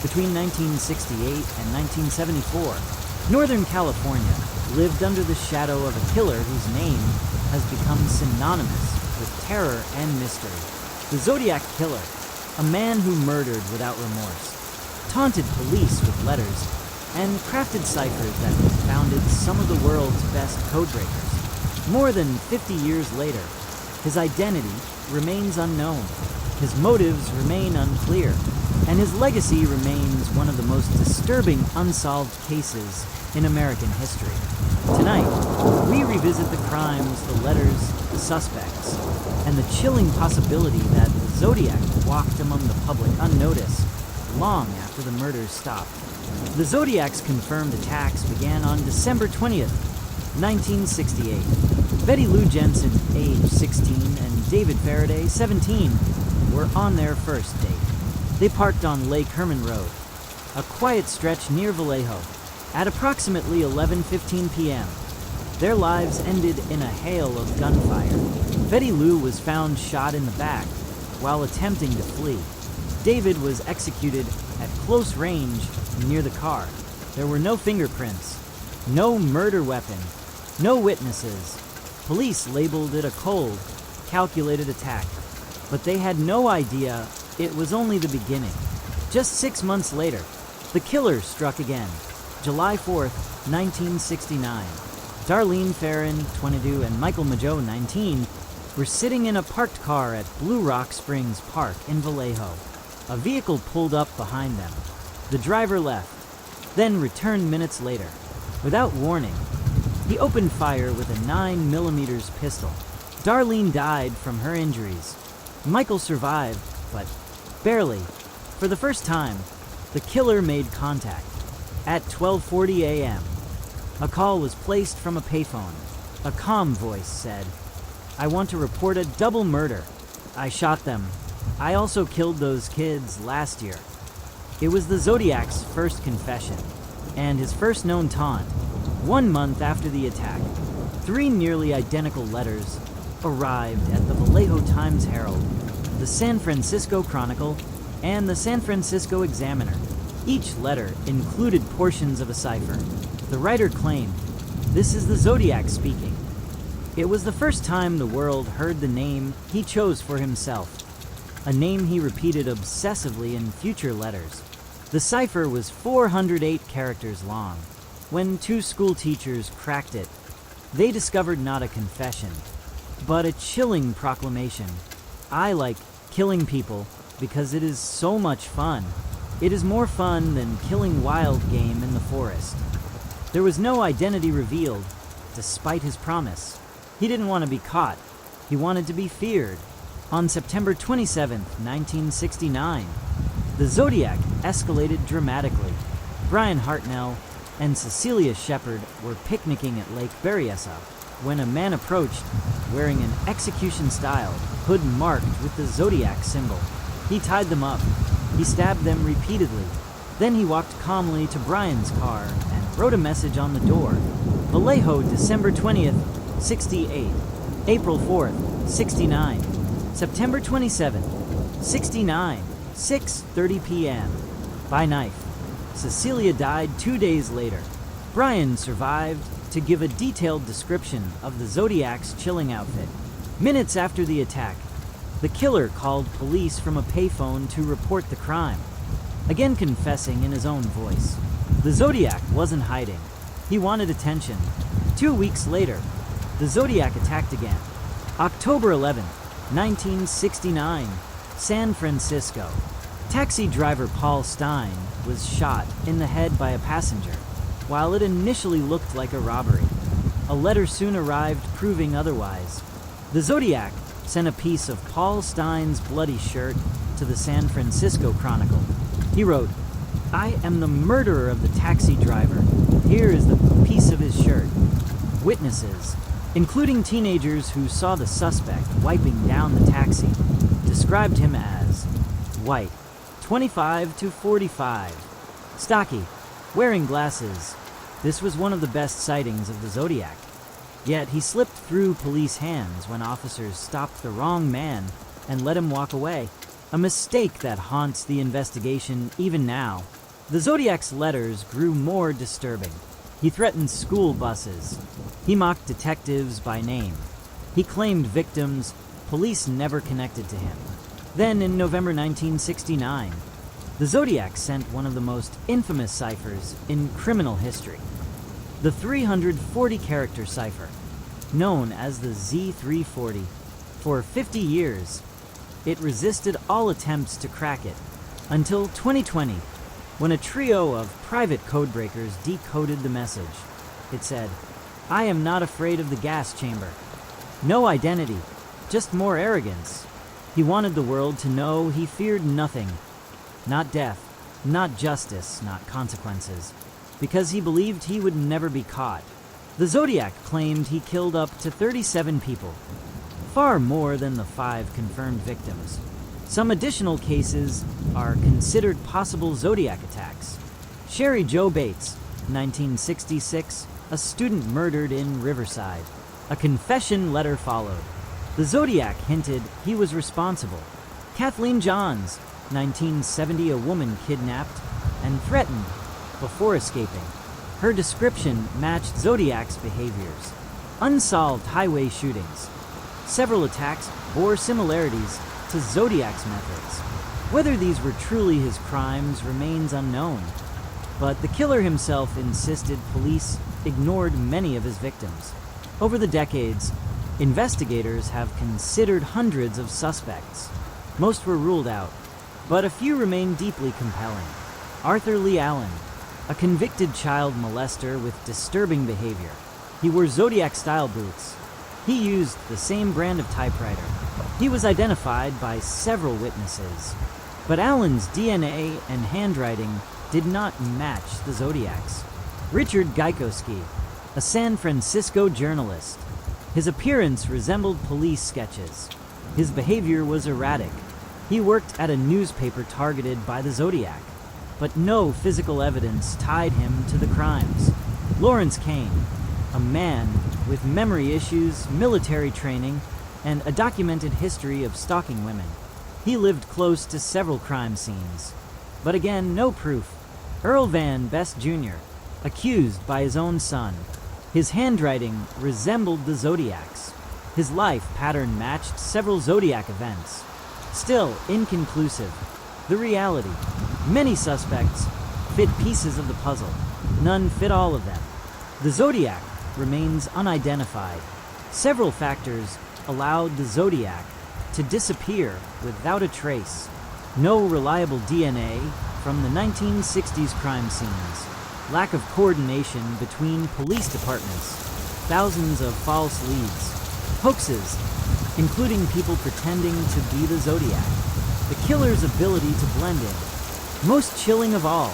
Between 1968 and 1974, Northern California lived under the shadow of a killer whose name has become synonymous with terror and mystery. The Zodiac Killer, a man who murdered without remorse, taunted police with letters, and crafted ciphers that confounded some of the world's best codebreakers. More than 50 years later, his identity remains unknown, his motives remain unclear, and his legacy remains one of the most disturbing unsolved cases in American history. Tonight, we revisit the crimes, the letters, the suspects, and the chilling possibility that the Zodiac walked among the public unnoticed long after the murders stopped. The Zodiac's confirmed attacks began on December 20th, 1968. Betty Lou Jensen, age 16, and David Faraday, 17, were on their first date. They parked on Lake Herman Road, a quiet stretch near Vallejo, at approximately 11:15 p.m. Their lives ended in a hail of gunfire. Betty Lou was found shot in the back while attempting to flee. David was executed at close range near the car. There were no fingerprints, no murder weapon, no witnesses. Police labeled it a cold, calculated attack, but they had no idea it was only the beginning. Just 6 months later, the killer struck again. July 4th, 1969. Darlene Farron, 22, and Michael Mageau, 19, were sitting in a parked car at Blue Rock Springs Park in Vallejo. A vehicle pulled up behind them. The driver left, then returned minutes later. Without warning, he opened fire with a 9mm pistol. Darlene died from her injuries. Michael survived, but barely. For the first time, the killer made contact. At 12:40 a.m., a call was placed from a payphone. A calm voice said, "I want to report a double murder. I shot them. I also killed those kids last year." It was the Zodiac's first confession, and his first known taunt. 1 month after the attack, 3 nearly identical letters arrived at the Vallejo Times-Herald, the San Francisco Chronicle, and the San Francisco Examiner. Each letter included portions of a cipher. The writer claimed, "This is the Zodiac speaking." It was the first time the world heard the name he chose for himself, a name he repeated obsessively in future letters. The cipher was 408 characters long. When 2 school teachers cracked it, they discovered not a confession, but a chilling proclamation. "I like killing people because it is so much fun. It is more fun than killing wild game in the forest." There was no identity revealed, despite his promise. He didn't want to be caught. He wanted to be feared. On September 27th, 1969, the Zodiac escalated dramatically. Brian Hartnell and Cecilia Shepard were picnicking at Lake Berryessa when a man approached wearing an execution-style hood marked with the Zodiac symbol. He tied them up. He stabbed them repeatedly. Then he walked calmly to Brian's car and wrote a message on the door. Vallejo, December 20th, 68. April 4th, 69. September 27th, 69. 6:30 p.m. By knife. Cecilia died 2 days later. Brian survived to give a detailed description of the Zodiac's chilling outfit. Minutes after the attack, the killer called police from a payphone to report the crime, again confessing in his own voice. The Zodiac wasn't hiding. He wanted attention. 2 weeks later, the Zodiac attacked again. October 11th, 1969, San Francisco. Taxi driver Paul Stein was shot in the head by a passenger. While it initially looked like a robbery, a letter soon arrived proving otherwise. The Zodiac sent a piece of Paul Stein's bloody shirt to the San Francisco Chronicle. He wrote, "I am the murderer of the taxi driver. Here is the piece of his shirt." Witnesses, including teenagers who saw the suspect wiping down the taxi, described him as white, 25 to 45, stocky, wearing glasses. This was one of the best sightings of the Zodiac. Yet he slipped through police hands when officers stopped the wrong man and let him walk away. a mistake that haunts the investigation even now. The Zodiac's letters grew more disturbing. He threatened school buses. He mocked detectives by name. He claimed victims police never connected to him. Then, in November 1969, the Zodiac sent one of the most infamous ciphers in criminal history. The 340-character cipher, known as the Z340. For 50 years, it resisted all attempts to crack it, until 2020, when a trio of private codebreakers decoded the message. It said, "I am not afraid of the gas chamber." No identity, just more arrogance. He wanted the world to know he feared nothing. Not death, not justice, not consequences. Because he believed he would never be caught. The Zodiac claimed he killed up to 37 people. Far more than the 5 confirmed victims. Some additional cases are considered possible Zodiac attacks. Sherry Jo Bates, 1966, a student murdered in Riverside. A confession letter followed. The Zodiac hinted he was responsible. Kathleen Johns, 1970, a woman kidnapped and threatened before escaping. Her description matched Zodiac's behaviors. Unsolved highway shootings. Several attacks bore similarities to Zodiac's methods. Whether these were truly his crimes remains unknown, but the killer himself insisted police ignored many of his victims. Over the decades, investigators have considered hundreds of suspects. Most were ruled out, but a few remain deeply compelling. Arthur Lee Allen, a convicted child molester with disturbing behavior. He wore Zodiac-style boots. He used the same brand of typewriter. He was identified by several witnesses. But Allen's DNA and handwriting did not match the Zodiac's. Richard Gaikowski, a San Francisco journalist. His appearance resembled police sketches. His behavior was erratic. He worked at a newspaper targeted by the Zodiac, but no physical evidence tied him to the crimes. Lawrence Kane, a man with memory issues, military training, and a documented history of stalking women. He lived close to several crime scenes. But again, no proof. Earl Van Best Jr., accused by his own son. His handwriting resembled the Zodiac's. His life pattern matched several Zodiac events. Still inconclusive. The reality. Many suspects fit pieces of the puzzle. None fit all of them. The Zodiac remains unidentified. Several factors allowed the Zodiac to disappear without a trace. No reliable DNA from the 1960s crime scenes. Lack of coordination between police departments. Thousands of false leads. Hoaxes, including people pretending to be the Zodiac. The killer's ability to blend in. Most chilling of all,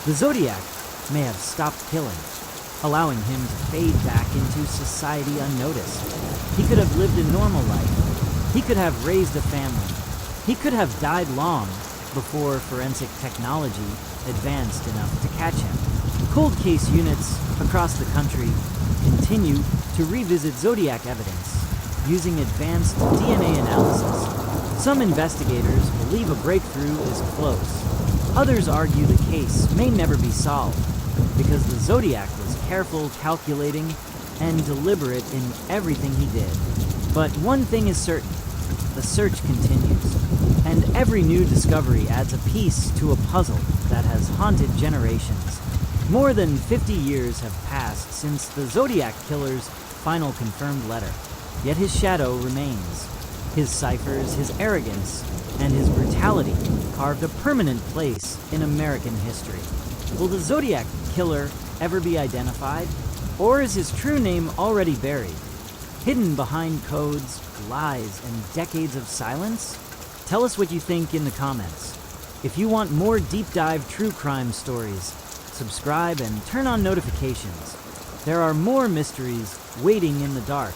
the Zodiac may have stopped killing, allowing him to fade back into society unnoticed. He could have lived a normal life. He could have raised a family. He could have died long before forensic technology advanced enough to catch him. Cold case units across the country continue to revisit Zodiac evidence using advanced DNA analysis. Some investigators believe a breakthrough is close. Others argue the case may never be solved because the Zodiac was careful, calculating, and deliberate in everything he did. But one thing is certain, the search continues, and every new discovery adds a piece to a puzzle that has haunted generations. More than 50 years have passed since the Zodiac Killer's final confirmed letter, yet his shadow remains. His ciphers, his arrogance, and his brutality carved a permanent place in American history. Will the Zodiac Killer ever be identified? Or is his true name already buried? Hidden behind codes, lies, and decades of silence? Tell us what you think in the comments. If you want more deep dive true crime stories, subscribe and turn on notifications. There are more mysteries waiting in the dark.